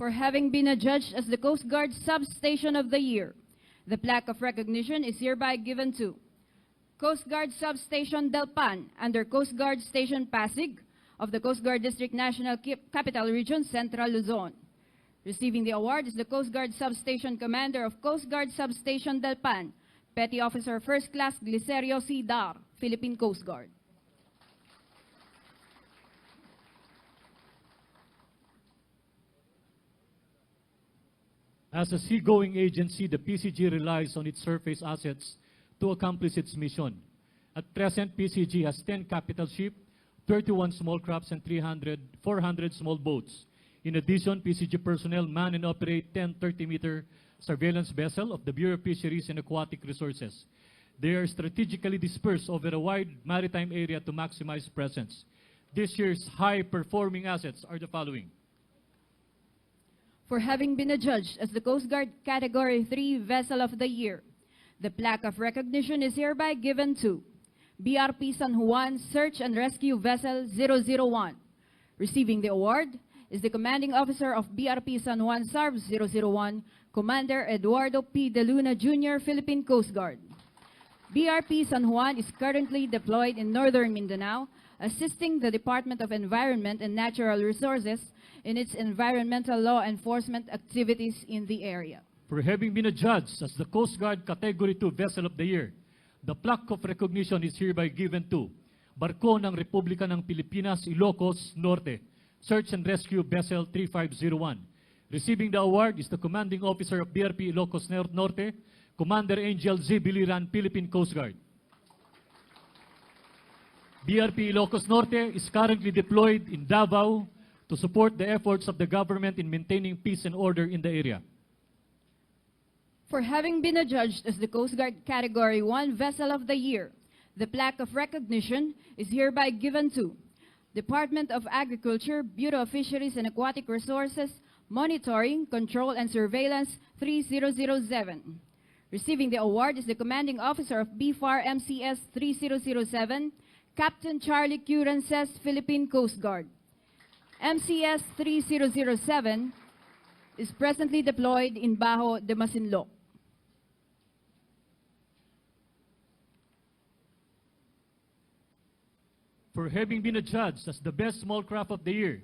for having been adjudged as the Coast Guard Substation of the Year. The plaque of recognition is hereby given to Coast Guard Substation Del Pan under Coast Guard Station Pasig of the Coast Guard District National Capital Region, Central Luzon. Receiving the award is the Coast Guard Substation Commander of Coast Guard Substation Del Pan, Petty Officer First Class Glicerio C. Dar, Philippine Coast Guard. As a seagoing agency, the PCG relies on its surface assets to accomplish its mission. At present, PCG has 10 capital ships, 31 small crafts, and 400 small boats. In addition, PCG personnel man and operate 10 30-meter surveillance vessels of the Bureau of Fisheries and Aquatic Resources. They are strategically dispersed over a wide maritime area to maximize presence. This year's high-performing assets are the following. For having been adjudged as the Coast Guard Category 3 Vessel of the Year, the plaque of recognition is hereby given to BRP San Juan Search and Rescue Vessel 001. Receiving the award is the Commanding Officer of BRP San Juan SARV 001, Commander Eduardo P. De Luna Jr., Philippine Coast Guard. BRP San Juan is currently deployed in northern Mindanao, assisting the Department of Environment and Natural Resources in its environmental law enforcement activities in the area. For having been adjudged as the Coast Guard Category 2 Vessel of the Year, the plaque of recognition is hereby given to Barko ng Republika ng Pilipinas, Ilocos Norte, Search and Rescue Vessel 3501. Receiving the award is the Commanding Officer of BRP Ilocos Norte, Commander Angel Z. Biliran, Philippine Coast Guard. BRP Ilocos Norte is currently deployed in Davao to support the efforts of the government in maintaining peace and order in the area. For having been adjudged as the Coast Guard Category 1 Vessel of the Year, the plaque of recognition is hereby given to Department of Agriculture, Bureau of Fisheries and Aquatic Resources, Monitoring, Control and Surveillance 3007. Receiving the award is the Commanding Officer of BFAR MCS 3007, Captain Charlie Q. Rances, Philippine Coast Guard. MCS 3007 is presently deployed in Bajo de Masinloc. For having been adjudged as the best small craft of the year,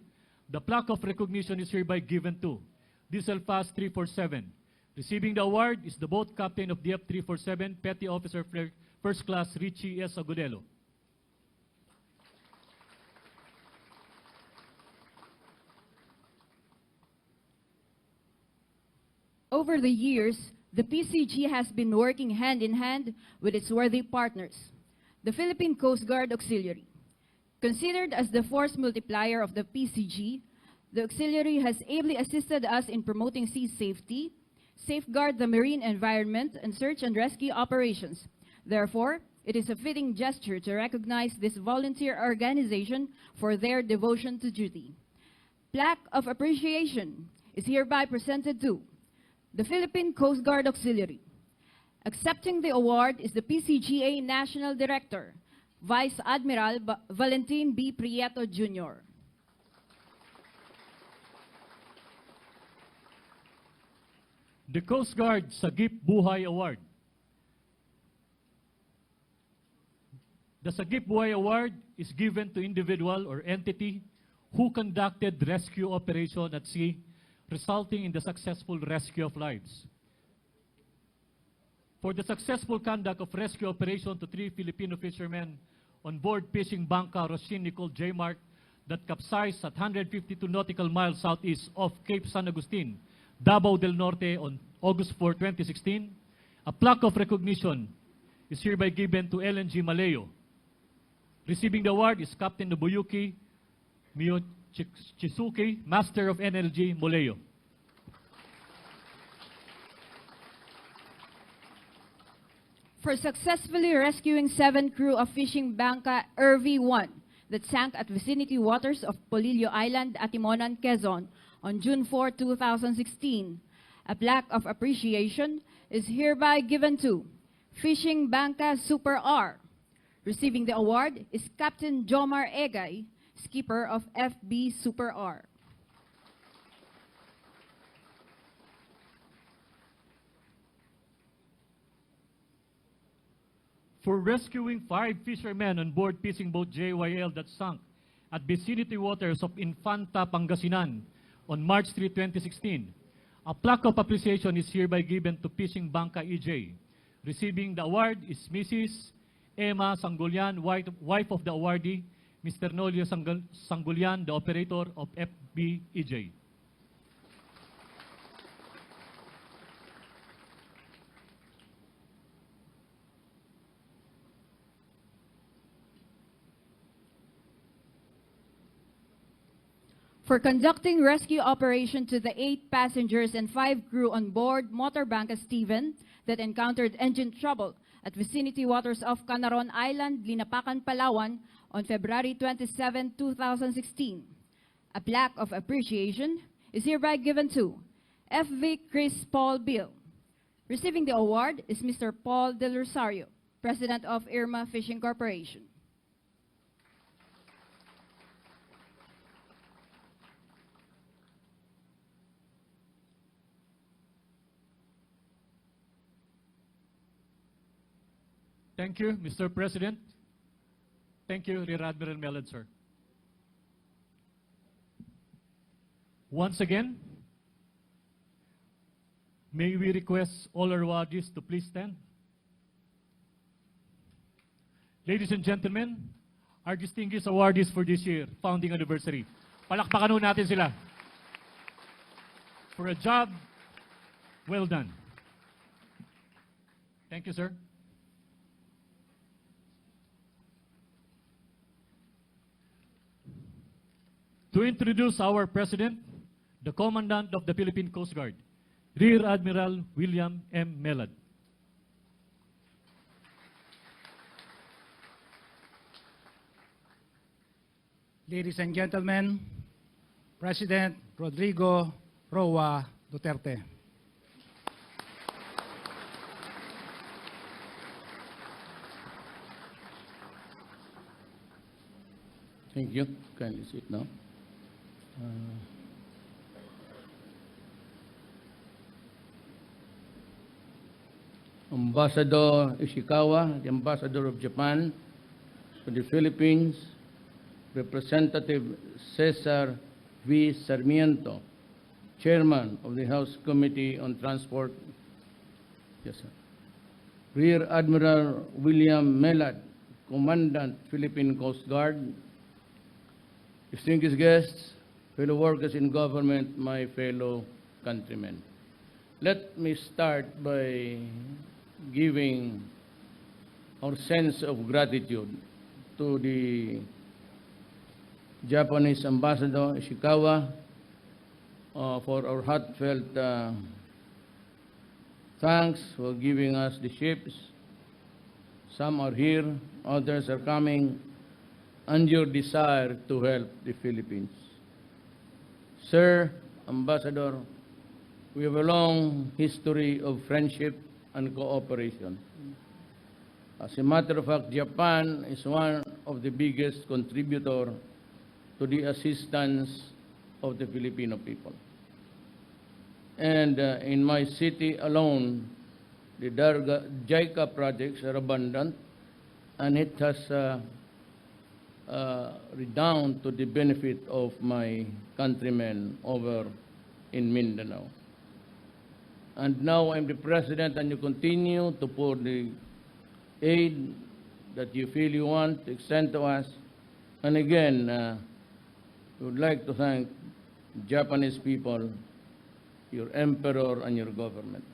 the plaque of recognition is hereby given to Diesel Fast 347. Receiving the award is the boat captain of DF 347, Petty Officer First Class Richie S. Agudelo. Over the years, the PCG has been working hand in hand with its worthy partners, the Philippine Coast Guard Auxiliary. Considered as the force multiplier of the PCG, the auxiliary has ably assisted us in promoting sea safety, safeguard the marine environment, and search and rescue operations. Therefore, it is a fitting gesture to recognize this volunteer organization for their devotion to duty. Plaque of appreciation is hereby presented to the Philippine Coast Guard Auxiliary. Accepting the award is the PCGA National Director, Vice Admiral Valentin B. Prieto, Jr. The Coast Guard Sagip Buhay Award. The Sagip Buhay Award is given to individual or entity who conducted rescue operation at sea, resulting in the successful rescue of lives. For the successful conduct of rescue operation to 3 Filipino fishermen on board fishing Bangka Roshin Nicole J. Mark that capsized at 152 nautical miles southeast of Cape San Agustin, Davao del Norte on August 4, 2016, a plaque of recognition is hereby given to LNG Maleo. Receiving the award is Captain Nobuyuki Miyochisuke, Master of NLG Moleo. For successfully rescuing 7 crew of fishing Bangka RV-1 that sank at vicinity waters of Polillo Island, Atimonan, Quezon on June 4, 2016, a plaque of appreciation is hereby given to Fishing Bangka Super R. Receiving the award is Captain Jomar Egay, skipper of FB Super R. for rescuing 5 fishermen on board fishing boat JYL that sunk at vicinity waters of Infanta, Pangasinan on March 3, 2016. A plaque of appreciation is hereby given to Fishing Banca EJ. Receiving the award is Mrs. Emma Sanggunian, wife of the awardee, Mr. Nolio Sanggunian, the operator of FBEJ. For conducting rescue operation to the 8 passengers and 5 crew on board Motor Banca Steven that encountered engine trouble at vicinity waters of Canaron Island, Linapacan, Palawan on February 27, 2016. A plaque of appreciation is hereby given to FV Chris Paul Bill. Receiving the award is Mr. Paul Del Rosario, President of Irma Fishing Corporation. Thank you, Mr. President. Thank you, Rear Admiral Mellad, sir. Once again, may we request all our awardees to please stand. Ladies and gentlemen, our distinguished awardees for this year, founding anniversary. Palakpakan ho natin sila. For a job well done. Thank you, sir. To introduce our President, the Commandant of the Philippine Coast Guard, Rear Admiral William M. Mellad. Ladies and gentlemen, President Rodrigo Roa Duterte. Thank you. Kindly sit now. Ambassador Ishikawa, the Ambassador of Japan to the Philippines, Representative Cesar V. Sarmiento, Chairman of the House Committee on Transport. Yes, sir. Rear Admiral William Mellad, Commandant, Philippine Coast Guard. Distinguished guests, fellow workers in government, my fellow countrymen. Let me start by giving our sense of gratitude to the Japanese Ambassador Ishikawa for our heartfelt thanks for giving us the ships. Some are here, others are coming, and your desire to help the Philippines. Sir, Ambassador, we have a long history of friendship and cooperation. As a matter of fact, Japan is one of the biggest contributors to the assistance of the Filipino people. And in my city alone, the JICA projects are abundant, and it has redound to the benefit of my countrymen over in Mindanao. And now I'm the President, and you continue to pour the aid that you feel you want to extend to us. And again, we would like to thank Japanese people, your emperor, and your government.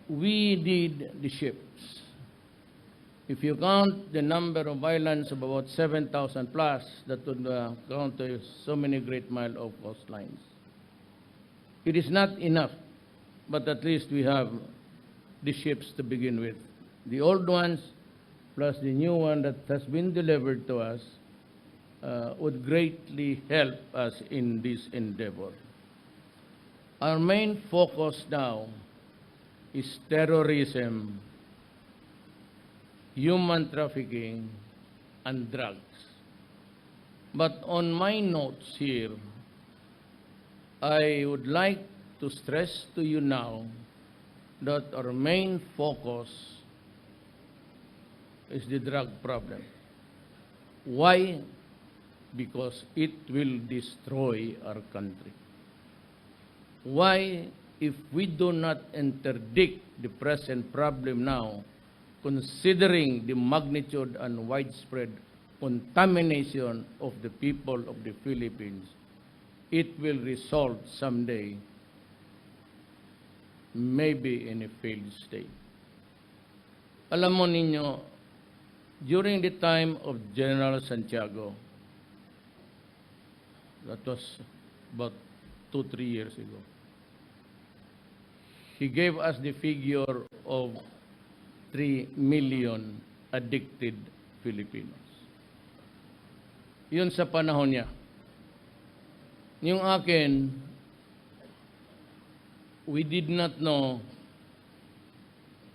We did the ships. If you count the number of islands of about 7,000 plus, that would count to so many great mile of coastlines. It is not enough, but at least we have the ships to begin with. The old ones, plus the new one that has been delivered to us, would greatly help us in this endeavor. Our main focus now is terrorism, human trafficking, and drugs. But on my notes here, I would like to stress to you now that our main focus is the drug problem. Why? Because it will destroy our country. Why? If we do not interdict the present problem now, considering the magnitude and widespread contamination of the people of the Philippines, it will result someday maybe in a failed state. Alam mo ninyo, during the time of General Santiago, that was about 2-3 years ago, he gave us the figure of 3 million addicted Filipinos. Yun sa panahon niya. Yung akin, we did not know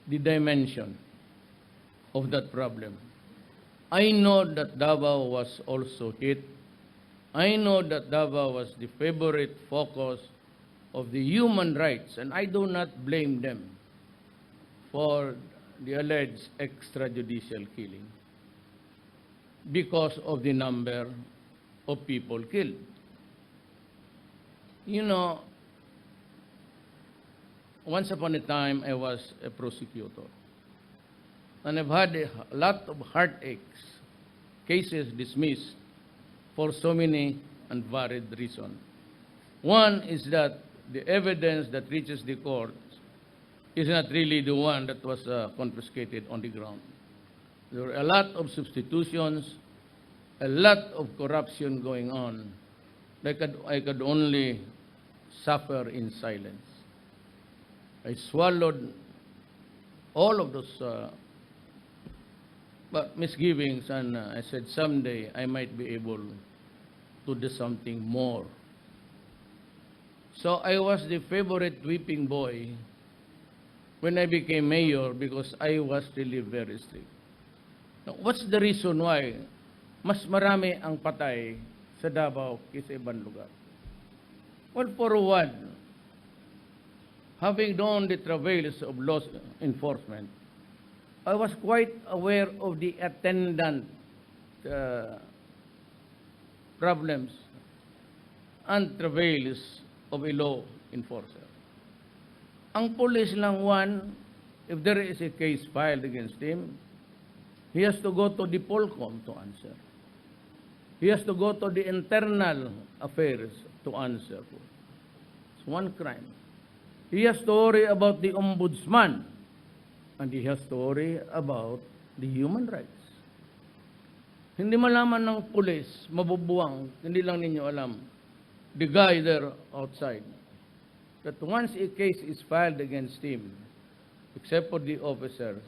the dimension of that problem. I know that Davao was also hit. I know that Davao was the favorite focus of the human rights, and I do not blame them for the alleged extrajudicial killing because of the number of people killed. You know, once upon a time, I was a prosecutor. And I've had a lot of heartaches, cases dismissed for so many and varied reasons. One is that the evidence that reaches the court is not really the one that was confiscated on the ground. There were a lot of substitutions, a lot of corruption going on. I could only suffer in silence. I swallowed all of those misgivings, and I said someday I might be able to do something more. So I was the favorite whipping boy when I became mayor because I was really very strict. Now, what's the reason why mas marami ang patay sa Davao kaysa ibang lugar? Well, for one, having done the travails of law enforcement, I was quite aware of the attendant problems and travails of a law enforcer. Ang police lang, one, if there is a case filed against him, he has to go to the Polcom to answer. He has to go to the internal affairs to answer for. It's one crime. He has to worry about the ombudsman, and he has to worry about the human rights. Hindi malaman ng pulis, mabubuwang, hindi lang ninyo alam, the guy there outside, that once a case is filed against him, except for the officers,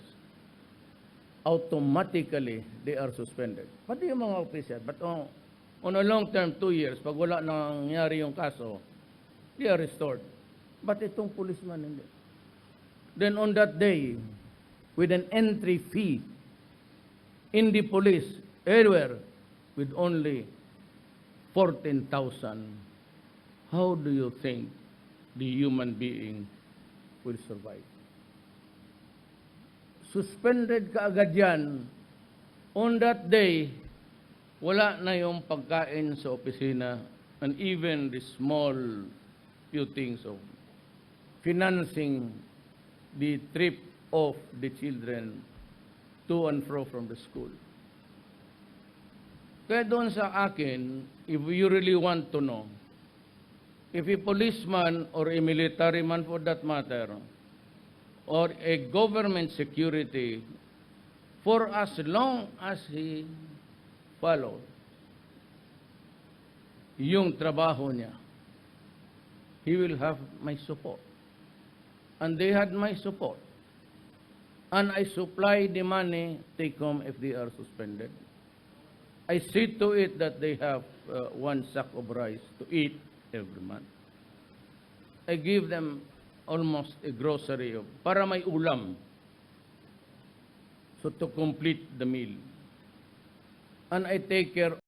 automatically they are suspended. Pati yung mga officers, but on a long term, 2 years, pag wala nangyari yung kaso, they are restored. But itong policeman, hindi. Then on that day, with an entry fee in the police, anywhere, with only 14,000, how do you think the human being will survive? Suspended ka agad yan. On that day, wala na yung pagkain sa opisina, and even the small few things of financing the trip of the children to and fro from the school. Kaya doon sa akin, if you really want to know, if a policeman or a military man for that matter, or a government security, for as long as he followed yung trabaho niya, he will have my support. And they had my support. And I supply the money take home if they are suspended. I see to it that they have 1 sack of rice to eat every month. I give them almost a grocery of, para may ulam. So to complete the meal. And I take care